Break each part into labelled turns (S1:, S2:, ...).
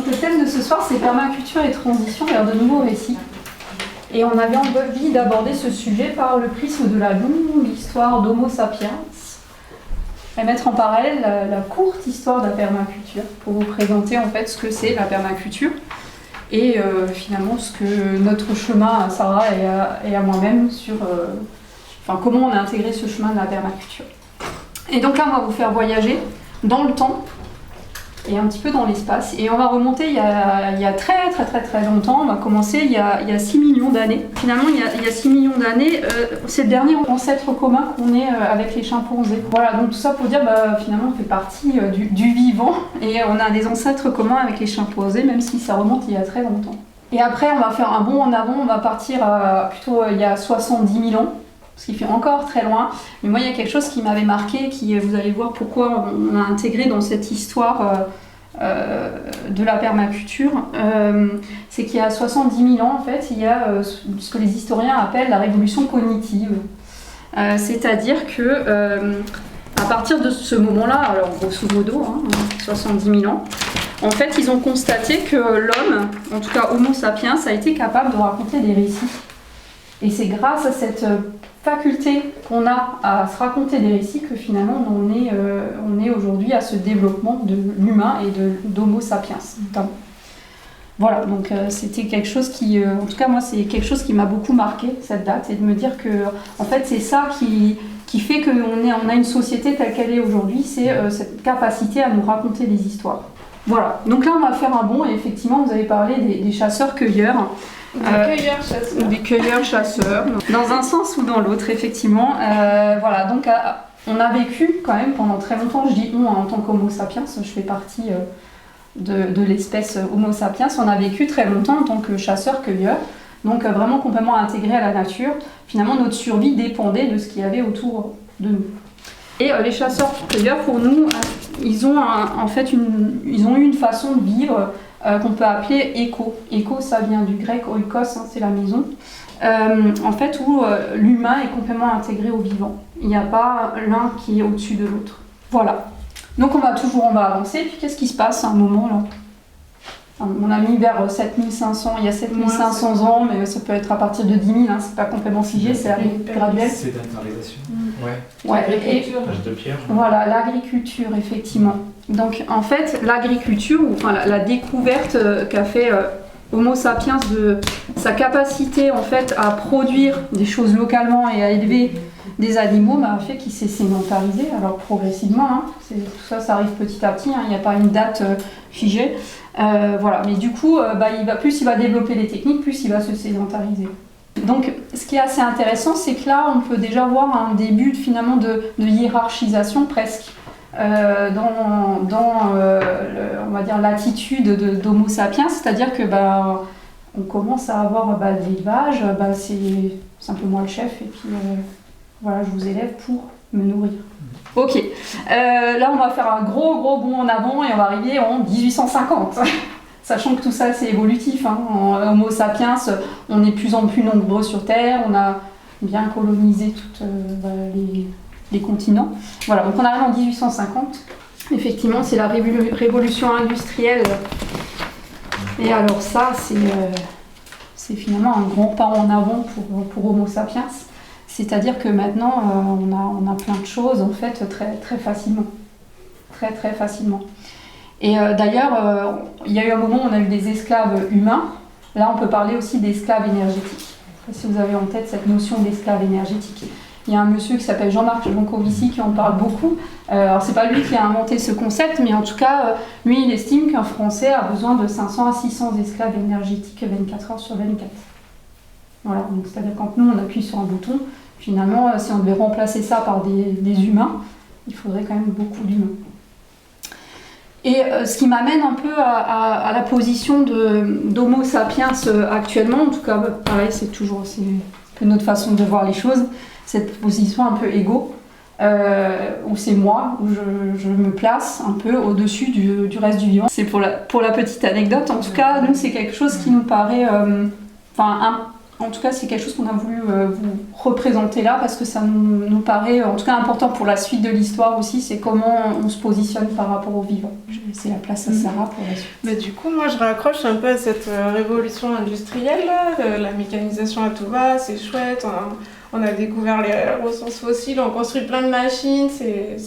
S1: donc le thème de ce soir, c'est permaculture et transition vers de nouveaux récits. Et on avait envie d'aborder ce sujet par le prisme de la longue histoire d'Homo sapiens et mettre en parallèle la courte histoire de la permaculture pour vous présenter en fait ce que c'est la permaculture et finalement ce que notre chemin à Sarah et à moi-même sur comment on a intégré ce chemin de la permaculture. Et donc là, on va vous faire voyager dans le temps et un petit peu dans l'espace. Et on va remonter il y a très longtemps. On va commencer il y a 6 millions d'années. Finalement, il y a 6 millions d'années, c'est le dernier ancêtre commun qu'on ait avec les chimpanzés. Voilà, donc tout ça pour dire, finalement, on fait partie du vivant et on a des ancêtres communs avec les chimpanzés, même si ça remonte il y a très longtemps. Et après, on va faire un bond en avant, on va partir plutôt il y a 70 000 ans. Ce qui fait encore très loin. Mais moi, il y a quelque chose qui m'avait marqué, vous allez voir pourquoi on a intégré dans cette histoire de la permaculture. C'est qu'il y a 70 000 ans, en fait, il y a ce que les historiens appellent la révolution cognitive. C'est-à-dire que, à partir de ce moment-là, alors grosso modo, 70 000 ans, en fait, ils ont constaté que l'homme, en tout cas Homo sapiens, a été capable de raconter des récits. Et c'est grâce à cette faculté qu'on a à se raconter des récits que finalement on est aujourd'hui à ce développement de l'humain et d'Homo sapiens notamment. Voilà, donc c'était quelque chose qui, en tout cas moi c'est quelque chose qui m'a beaucoup marqué cette date, et de me dire que en fait c'est ça qui fait qu'on a une société telle qu'elle est aujourd'hui, c'est cette capacité à nous raconter des histoires. Voilà, donc là on va faire un bond et effectivement vous avez parlé des chasseurs-cueilleurs. Des cueilleurs-chasseurs, dans un sens ou dans l'autre, effectivement. Voilà, donc on a vécu quand même pendant très longtemps, je dis on en tant qu'Homo sapiens, je fais partie de l'espèce Homo sapiens, on a vécu très longtemps en tant que chasseurs-cueilleurs, donc vraiment complètement intégrés à la nature. Finalement, notre survie dépendait de ce qu'il y avait autour de nous. Et les chasseurs-cueilleurs, pour nous, ils ont eu une façon de vivre qu'on peut appeler éco. Éco, ça vient du grec oikos, c'est la maison. En fait, où l'humain est complètement intégré au vivant. Il n'y a pas l'un qui est au-dessus de l'autre. Voilà. Donc on va avancer. Puis qu'est-ce qui se passe à un moment là ? On a mis vers 7500, il y a 7500 ans, mais ça peut être à partir de 10 000, c'est pas complètement figé, c'est graduel.
S2: Sédentarisation.
S1: L'agriculture.
S2: De pierre.
S1: Voilà, l'agriculture, effectivement. Donc en fait, l'agriculture, la découverte qu'a fait Homo sapiens de sa capacité en fait à produire des choses localement et à élever des animaux, a fait qu'il s'est sédentarisé, alors progressivement, tout ça arrive petit à petit, il n'y a pas une date figée. Voilà, mais du coup, plus il va développer les techniques, plus il va se sédentariser. Donc, ce qui est assez intéressant, c'est que là, on peut déjà voir un début finalement de hiérarchisation presque on va dire l'attitude d'Homo sapiens, c'est-à-dire que on commence à avoir l'élevage, c'est un peu moi le chef, et puis voilà, je vous élève pour me nourrir. Ok, là on va faire un gros bond en avant et on va arriver en 1850. Sachant que tout ça c'est évolutif, en Homo sapiens, on est de plus en plus nombreux sur Terre, on a bien colonisé tous les continents. Voilà, donc on arrive en 1850. Effectivement, c'est la révolution industrielle. Et alors ça, c'est finalement un grand pas en avant pour Homo sapiens. C'est-à-dire que maintenant, on a plein de choses en fait très, très facilement. Très facilement. Et d'ailleurs, il y a eu un moment où on a eu des esclaves humains. Là, on peut parler aussi d'esclaves énergétiques. Si vous avez en tête cette notion d'esclave énergétique. Il y a un monsieur qui s'appelle Jean-Marc Jancovici qui en parle beaucoup. Alors, c'est pas lui qui a inventé ce concept, mais en tout cas, lui, il estime qu'un Français a besoin de 500 à 600 esclaves énergétiques 24 heures sur 24. Voilà, donc c'est-à-dire quand nous, on appuie sur un bouton, finalement, si on devait remplacer ça par des humains, il faudrait quand même beaucoup d'humains. Et ce qui m'amène un peu à la position d'Homo sapiens actuellement, en tout cas, pareil, c'est notre façon de voir les choses, cette position un peu égo, où c'est moi, où je me place un peu au-dessus du reste du vivant. C'est pour la petite anecdote, en tout cas, nous, c'est quelque chose qui nous paraît En tout cas, c'est quelque chose qu'on a voulu vous représenter là parce que ça nous paraît, en tout cas, important pour la suite de l'histoire aussi, c'est comment on se positionne par rapport aux vivants. Je vais laisser la place à Sarah pour la suite.
S2: Mais du coup, moi, je raccroche un peu à cette révolution industrielle, là, la mécanisation à tout va, c'est chouette, on a découvert les ressources fossiles, on construit plein de machines, c'est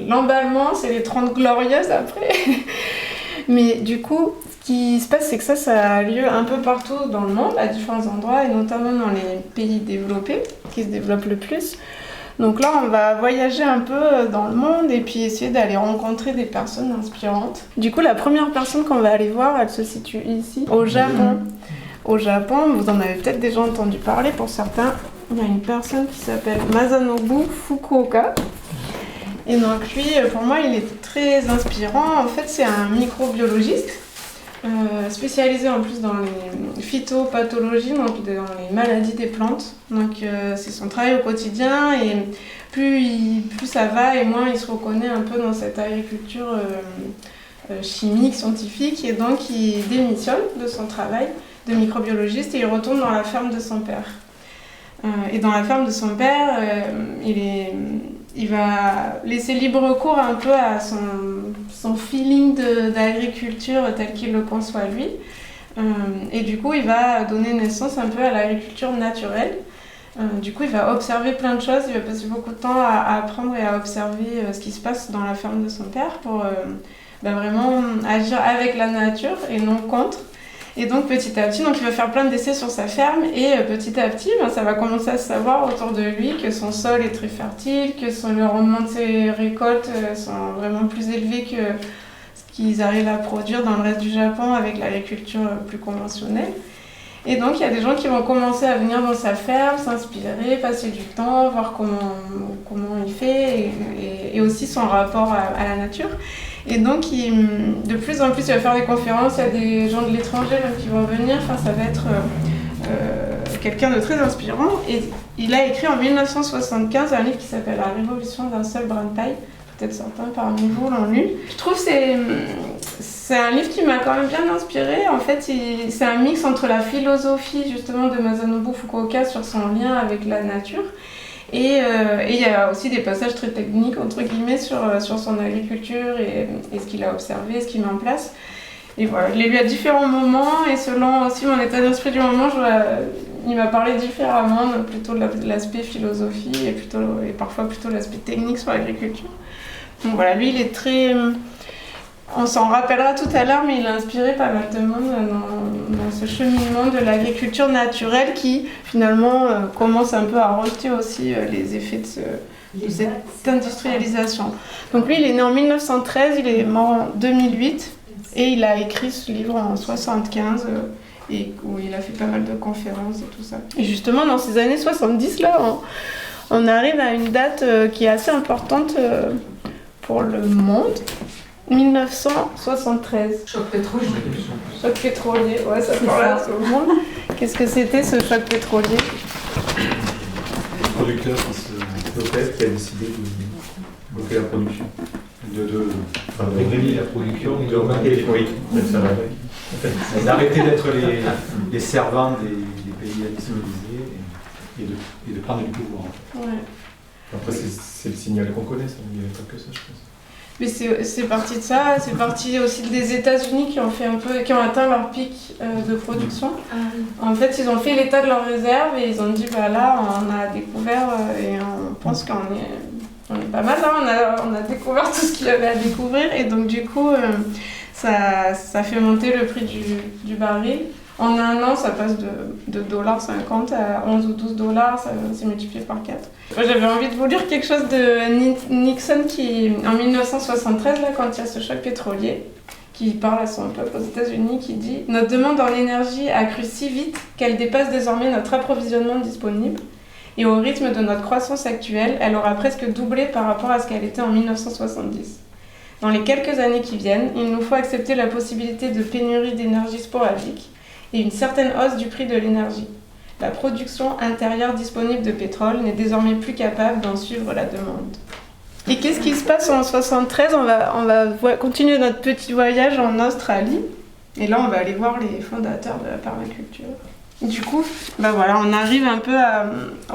S2: l'emballement, c'est les 30 glorieuses après. Mais du coup, ce qui se passe, c'est que ça a lieu un peu partout dans le monde, à différents endroits, et notamment dans les pays développés, qui se développent le plus. Donc là, on va voyager un peu dans le monde et puis essayer d'aller rencontrer des personnes inspirantes. Du coup, la première personne qu'on va aller voir, elle se situe ici, au Japon. Au Japon, vous en avez peut-être déjà entendu parler pour certains. Il y a une personne qui s'appelle Masanobu Fukuoka. Et donc lui, pour moi, il est très inspirant. En fait, c'est un microbiologiste spécialisé en plus dans les phytopathologies, donc dans les maladies des plantes. Donc c'est son travail au quotidien et plus ça va et moins il se reconnaît un peu dans cette agriculture chimique, scientifique. Et donc il démissionne de son travail de microbiologiste et il retourne dans la ferme de son père. Et dans la ferme de son père, il va laisser libre cours un peu à son feeling d'agriculture tel qu'il le conçoit lui. Et du coup, il va donner naissance un peu à l'agriculture naturelle. Du coup, il va observer plein de choses, il va passer beaucoup de temps à apprendre et à observer ce qui se passe dans la ferme de son père pour vraiment agir avec la nature et non contre. Et donc petit à petit, il va faire plein d'essais sur sa ferme et petit à petit, ça va commencer à se savoir autour de lui que son sol est très fertile, que le rendement de ses récoltes sont vraiment plus élevés que ce qu'ils arrivent à produire dans le reste du Japon avec l'agriculture plus conventionnelle. Et donc il y a des gens qui vont commencer à venir dans sa ferme, s'inspirer, passer du temps, voir comment il fait et aussi son rapport à la nature. Et donc, de plus en plus, il va faire des conférences, il y a des gens de l'étranger même qui vont venir. Enfin, ça va être quelqu'un de très inspirant. Et il a écrit en 1975 un livre qui s'appelle La Révolution d'un seul brin de paille. Peut-être certains parmi vous l'ont lu. Je trouve que c'est un livre qui m'a quand même bien inspirée. En fait, c'est un mix entre la philosophie justement de Masanobu Fukuoka sur son lien avec la nature. Et il y a aussi des passages très techniques, entre guillemets, sur son agriculture et ce qu'il a observé, ce qu'il met en place. Et voilà, je l'ai lu à différents moments et selon aussi mon état d'esprit du moment, il m'a parlé différemment, donc plutôt de l'aspect philosophie et parfois plutôt l'aspect technique sur l'agriculture. Donc voilà, lui il est très... On s'en rappellera tout à l'heure, mais il a inspiré pas mal de monde dans ce cheminement de l'agriculture naturelle qui, finalement, commence un peu à rejeter aussi les effets de cette industrialisation. Donc lui, il est né en 1913, il est mort en 2008, et il a écrit ce livre en 1975, où il a fait pas mal de conférences et tout ça. Et justement, dans ces années 70, là, on arrive à une date qui est assez importante pour le monde. 1973.
S3: Choc pétrolier.
S2: Choc pétrolier, ouais, ça parle à tout le monde. Qu'est-ce que c'était ce choc pétrolier ?
S4: Le producteur, c'est l'OPEP qui a décidé de bloquer la production. De réguler la production, de remarquer les fruits. D'arrêter d'être les servants des pays industrialisés et de prendre le pouvoir. En fait.
S2: Ouais.
S4: Après, c'est le signal qu'on connaît, ça. Il n'y avait pas que ça, je pense.
S2: Mais c'est parti de ça, c'est parti aussi des États-Unis qui ont atteint leur pic de production. En fait, ils ont fait l'état de leurs réserves et ils ont dit là, on a découvert et on pense qu'on est pas mal là, on a découvert tout ce qu'il y avait à découvrir et donc du coup, ça fait monter le prix du baril. En un an, ça passe de $50 à 11 ou 12 $, ça s'est multiplié par 4. J'avais envie de vous lire quelque chose de Nixon qui, en 1973, là, quand il y a ce choc pétrolier, qui parle à son peuple aux États-Unis, qui dit « Notre demande en énergie a crû si vite qu'elle dépasse désormais notre approvisionnement disponible. Et au rythme de notre croissance actuelle, elle aura presque doublé par rapport à ce qu'elle était en 1970. Dans les quelques années qui viennent, il nous faut accepter la possibilité de pénurie d'énergie sporadique et une certaine hausse du prix de l'énergie. La production intérieure disponible de pétrole n'est désormais plus capable d'en suivre la demande. » Et qu'est-ce qui se passe en 1973 ? On va continuer notre petit voyage en Australie. Et là, on va aller voir les fondateurs de la permaculture. Du coup, voilà, on arrive un peu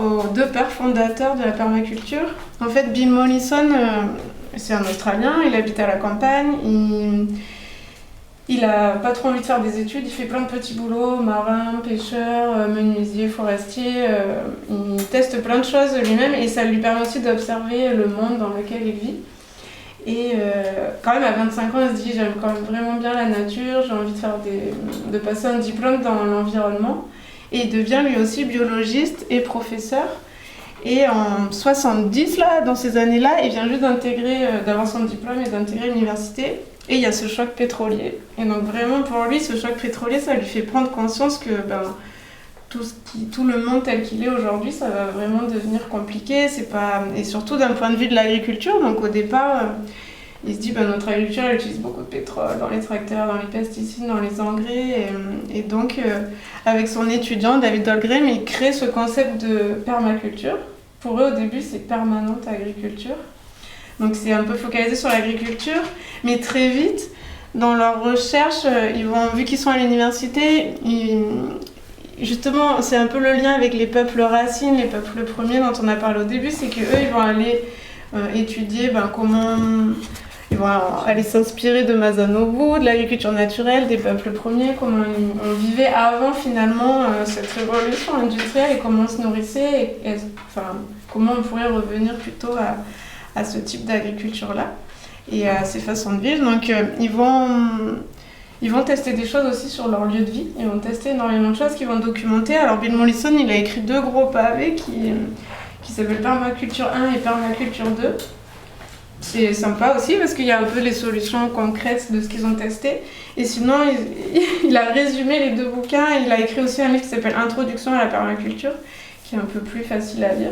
S2: aux deux pères fondateurs de la permaculture. En fait, Bill Mollison, c'est un Australien, il habite à la campagne, il a pas trop envie de faire des études, il fait plein de petits boulots, marin, pêcheur, menuisier, forestier, il teste plein de choses lui-même et ça lui permet aussi d'observer le monde dans lequel il vit. Et quand même à 25 ans, il se dit j'aime quand même vraiment bien la nature, j'ai envie de passer un diplôme dans l'environnement. Et il devient lui aussi biologiste et professeur. Et en 70, là, dans ces années-là, il vient juste d'avoir son diplôme et d'intégrer l'université. Et il y a ce choc pétrolier. Et donc vraiment pour lui, ce choc pétrolier, ça lui fait prendre conscience que tout le monde tel qu'il est aujourd'hui, ça va vraiment devenir compliqué. Et surtout d'un point de vue de l'agriculture. Donc au départ, il se dit notre agriculture elle utilise beaucoup de pétrole dans les tracteurs, dans les pesticides, dans les engrais. Et donc avec son étudiant David Dahlgren, il crée ce concept de permaculture. Pour eux au début c'est permanente agriculture. Donc c'est un peu focalisé sur l'agriculture, mais très vite, dans leurs recherches, vu qu'ils sont à l'université, justement, c'est un peu le lien avec les peuples racines, les peuples premiers dont on a parlé au début, c'est qu'eux, ils vont aller étudier comment... Ils vont aller s'inspirer de Masanobu, de l'agriculture naturelle, des peuples premiers, comment on vivait avant finalement cette révolution industrielle et comment on se nourrissait, comment on pourrait revenir plutôt à ce type d'agriculture-là et à ces façons de vivre. Donc ils vont tester des choses aussi sur leur lieu de vie, ils vont tester énormément de choses qu'ils vont documenter. Alors Bill Mollison, il a écrit 2 gros pavés qui s'appellent Permaculture 1 et Permaculture 2. C'est sympa aussi parce qu'il y a un peu les solutions concrètes de ce qu'ils ont testé. Et sinon, il a résumé les 2 bouquins. Il a écrit aussi un livre qui s'appelle Introduction à la permaculture, qui est un peu plus facile à lire.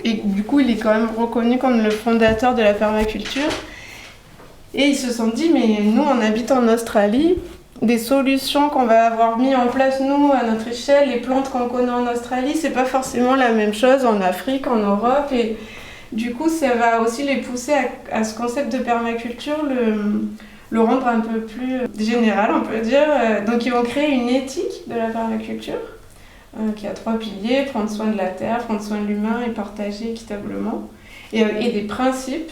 S2: Et du coup, il est quand même reconnu comme le fondateur de la permaculture. Et ils se sont dit, mais nous, on habite en Australie, des solutions qu'on va avoir mis en place, nous, à notre échelle, les plantes qu'on connaît en Australie, c'est pas forcément la même chose en Afrique, en Europe. Et du coup, ça va aussi les pousser à ce concept de permaculture, le rendre un peu plus général, on peut dire. Donc, ils vont créer une éthique de la permaculture, qui a 3 piliers, prendre soin de la terre, prendre soin de l'humain et partager équitablement, et des principes,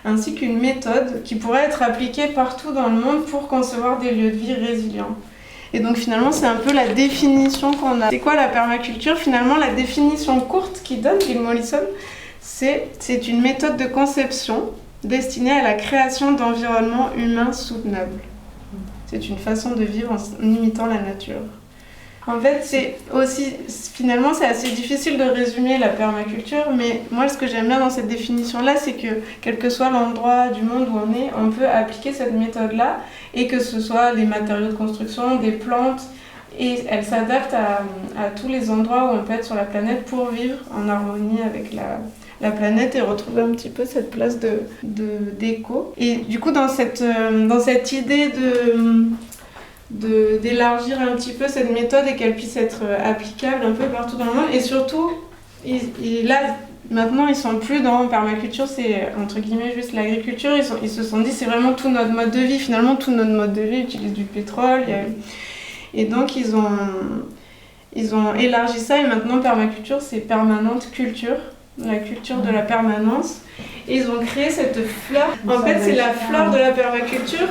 S2: ainsi qu'une méthode qui pourrait être appliquée partout dans le monde pour concevoir des lieux de vie résilients. Et donc finalement, c'est un peu la définition qu'on a. C'est quoi la permaculture ? Finalement, la définition courte qu'il donne, Bill Mollison, c'est une méthode de conception destinée à la création d'environnements humains soutenables. C'est une façon de vivre en imitant la nature. En fait, finalement, c'est assez difficile de résumer la permaculture, mais moi, ce que j'aime bien dans cette définition-là, c'est que, quel que soit l'endroit du monde où on est, on peut appliquer cette méthode-là, et que ce soit des matériaux de construction, des plantes, et elle s'adapte à tous les endroits où on peut être sur la planète pour vivre en harmonie avec la planète et retrouver un petit peu cette place d'éco. Et du coup, dans cette idée d'élargir un petit peu cette méthode et qu'elle puisse être applicable un peu partout dans le monde. Et surtout, là, maintenant, ils sont plus dans permaculture, c'est entre guillemets juste l'agriculture. Ils se sont dit, c'est vraiment tout notre mode de vie. Finalement, tout notre mode de vie utilise du pétrole. Et donc, ils ont élargi ça. Et maintenant, permaculture, c'est permanente culture, la culture de la permanence. Et ils ont créé cette fleur. En fait, c'est la fleur de la permaculture.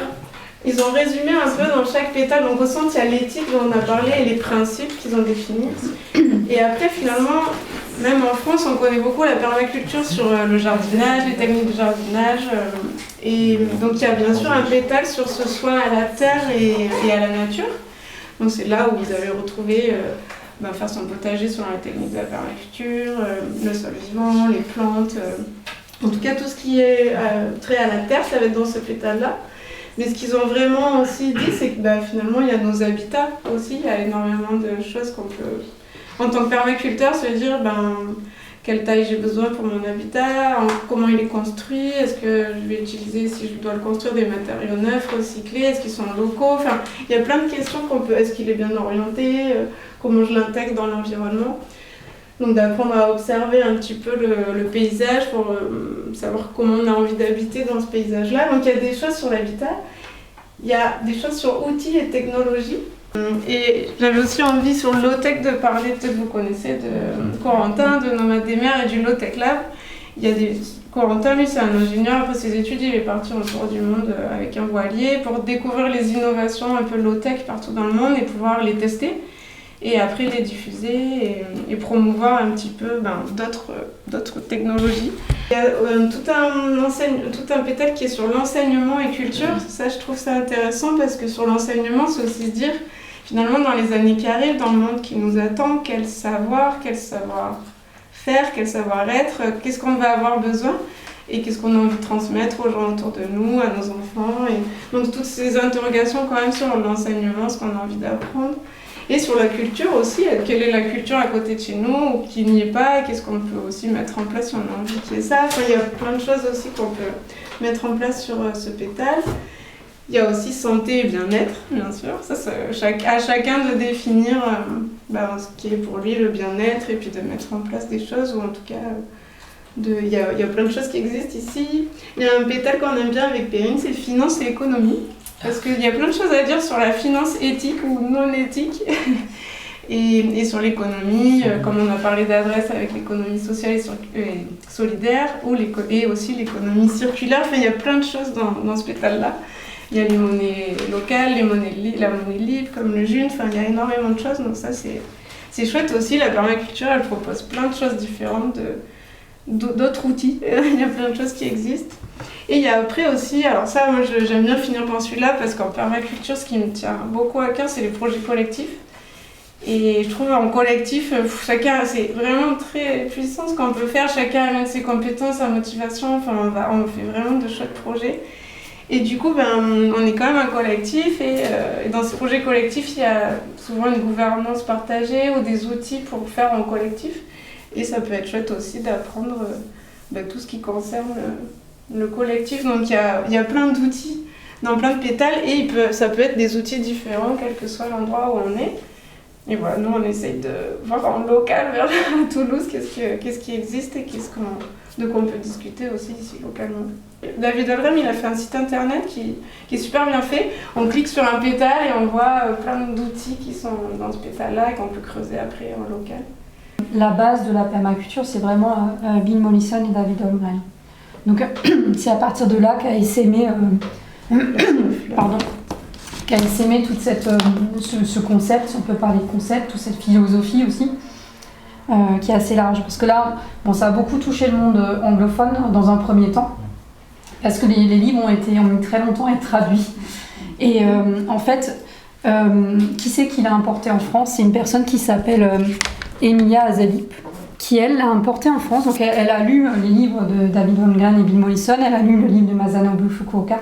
S2: Ils ont résumé un peu dans chaque pétale. Donc au centre, il y a l'éthique dont on a parlé et les principes qu'ils ont définis. Et après, finalement, même en France, on connaît beaucoup la permaculture sur le jardinage, les techniques de jardinage. Et donc il y a bien sûr un pétale sur ce soin à la terre et à la nature. Donc c'est là où ils avaient retrouvé faire son potager selon les techniques de la permaculture, le sol vivant, les plantes. En tout cas, tout ce qui est trait à la terre, ça va être dans ce pétale-là. Mais ce qu'ils ont vraiment aussi dit, c'est que finalement, il y a nos habitats aussi. Il y a énormément de choses qu'on peut, en tant que permaculteur, se dire quelle taille j'ai besoin pour mon habitat, comment il est construit, est-ce que je vais utiliser, si je dois le construire, des matériaux neufs, recyclés, est-ce qu'ils sont locaux. Enfin, il y a plein de questions qu'on peut. Est-ce qu'il est bien orienté, comment je l'intègre dans l'environnement. Donc d'apprendre à observer un petit peu le paysage pour savoir comment on a envie d'habiter dans ce paysage-là. Donc il y a des choses sur l'habitat, il y a des choses sur outils et technologies. Et j'avais aussi envie sur le low-tech de parler, peut-être vous connaissez, de Corentin, de Nomades des mers et du low-tech lab. Corentin, lui, c'est un ingénieur. Après ses études, il est parti en tour du monde avec un voilier pour découvrir les innovations un peu low-tech partout dans le monde et pouvoir les tester. Et après les diffuser et promouvoir un petit peu d'autres technologies. Il y a tout un pétale qui est sur l'enseignement et culture. Ça, je trouve ça intéressant parce que sur l'enseignement, c'est aussi se dire, finalement, dans les années qui arrivent, dans le monde qui nous attend, quel savoir-faire, quel savoir-être, qu'est-ce qu'on va avoir besoin et qu'est-ce qu'on a envie de transmettre aux gens autour de nous, à nos enfants. Et donc toutes ces interrogations quand même sur l'enseignement, ce qu'on a envie d'apprendre. Et sur la culture aussi, quelle est la culture à côté de chez nous ou qui n'y est pas, et qu'est-ce qu'on peut aussi mettre en place si on a envie qu'il y ait ça. Enfin, il y a plein de choses aussi qu'on peut mettre en place sur ce pétale. Il y a aussi santé et bien-être, bien sûr. Ça, à chacun de définir ce qui est pour lui le bien-être et puis de mettre en place des choses, ou en tout cas, il y a plein de choses qui existent ici. Il y a un pétale qu'on aime bien avec Perrine, c'est finance et économie. Parce qu'il y a plein de choses à dire sur la finance éthique ou non éthique et sur l'économie, comme on a parlé d'adresse avec l'économie sociale et solidaire et aussi l'économie circulaire. Enfin, il y a plein de choses dans ce pétale-là. Il y a les monnaies locales, la monnaie libre comme le June, enfin, il y a énormément de choses. Donc ça, c'est chouette aussi. La permaculture, elle propose plein de choses différentes, d'autres outils. Il y a plein de choses qui existent. Et il y a après aussi, alors ça, moi j'aime bien finir par celui-là parce qu'en permaculture, ce qui me tient beaucoup à cœur, c'est les projets collectifs. Et je trouve en collectif, chacun, c'est vraiment très puissant ce qu'on peut faire. Chacun amène ses compétences, sa motivation. Enfin, on fait vraiment de chouettes projets. Et du coup, on est quand même un collectif. Et dans ce projet collectif, il y a souvent une gouvernance partagée ou des outils pour faire en collectif. Et ça peut être chouette aussi d'apprendre tout ce qui concerne le collectif. Donc il y a plein d'outils dans plein de pétales et ça peut être des outils différents quel que soit l'endroit où on est. Et voilà, nous on essaye de voir en local vers Toulouse qu'est-ce qui existe et de quoi on peut discuter aussi ici localement. David Olrem, il a fait un site internet qui est super bien fait. On clique sur un pétale et on voit plein d'outils qui sont dans ce pétale-là et qu'on peut creuser après en local.
S1: La base de la permaculture, c'est vraiment Bill Mollison et David Olmgren. Donc c'est à partir de là qu'a essaimé tout ce concept, si on peut parler de concept, toute cette philosophie aussi, qui est assez large. Parce que là, ça a beaucoup touché le monde anglophone dans un premier temps, parce que les livres ont mis très longtemps à être traduits. Et en fait, qui c'est qui l'a importé en France? C'est une personne qui s'appelle Emilia Azalip, qui elle l'a importé en France. Donc elle a lu les livres de David Olmgren et Bill Mollison, elle a lu le livre de Masanobu Fukuoka,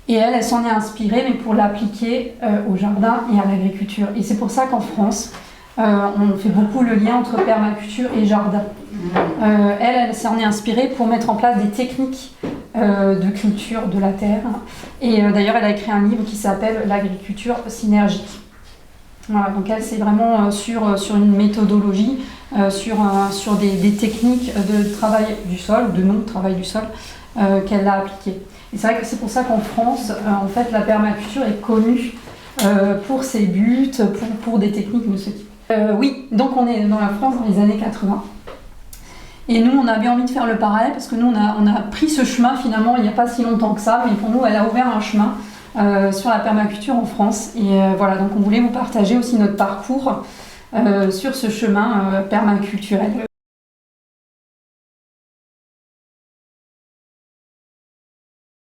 S1: et elle s'en est inspirée, mais pour l'appliquer au jardin et à l'agriculture. Et c'est pour ça qu'en France, on fait beaucoup le lien entre permaculture et jardin. Elle s'en est inspirée pour mettre en place des techniques de culture de la terre. Et d'ailleurs, elle a écrit un livre qui s'appelle L'agriculture synergique. Voilà, donc elle, c'est vraiment sur une méthodologie, sur des techniques de travail du sol, de non-travail du sol, qu'elle a appliquées. Et c'est vrai que c'est pour ça qu'en France, en fait, la permaculture est connue pour ses buts, pour des techniques de ce type. Oui, donc on est dans la France dans les années 80. Et nous, on avait envie de faire le parallèle parce que nous, on a pris ce chemin finalement il n'y a pas si longtemps que ça, mais pour nous, elle a ouvert un chemin sur la permaculture en France. Et voilà, donc on voulait vous partager aussi notre parcours sur ce chemin permaculturel.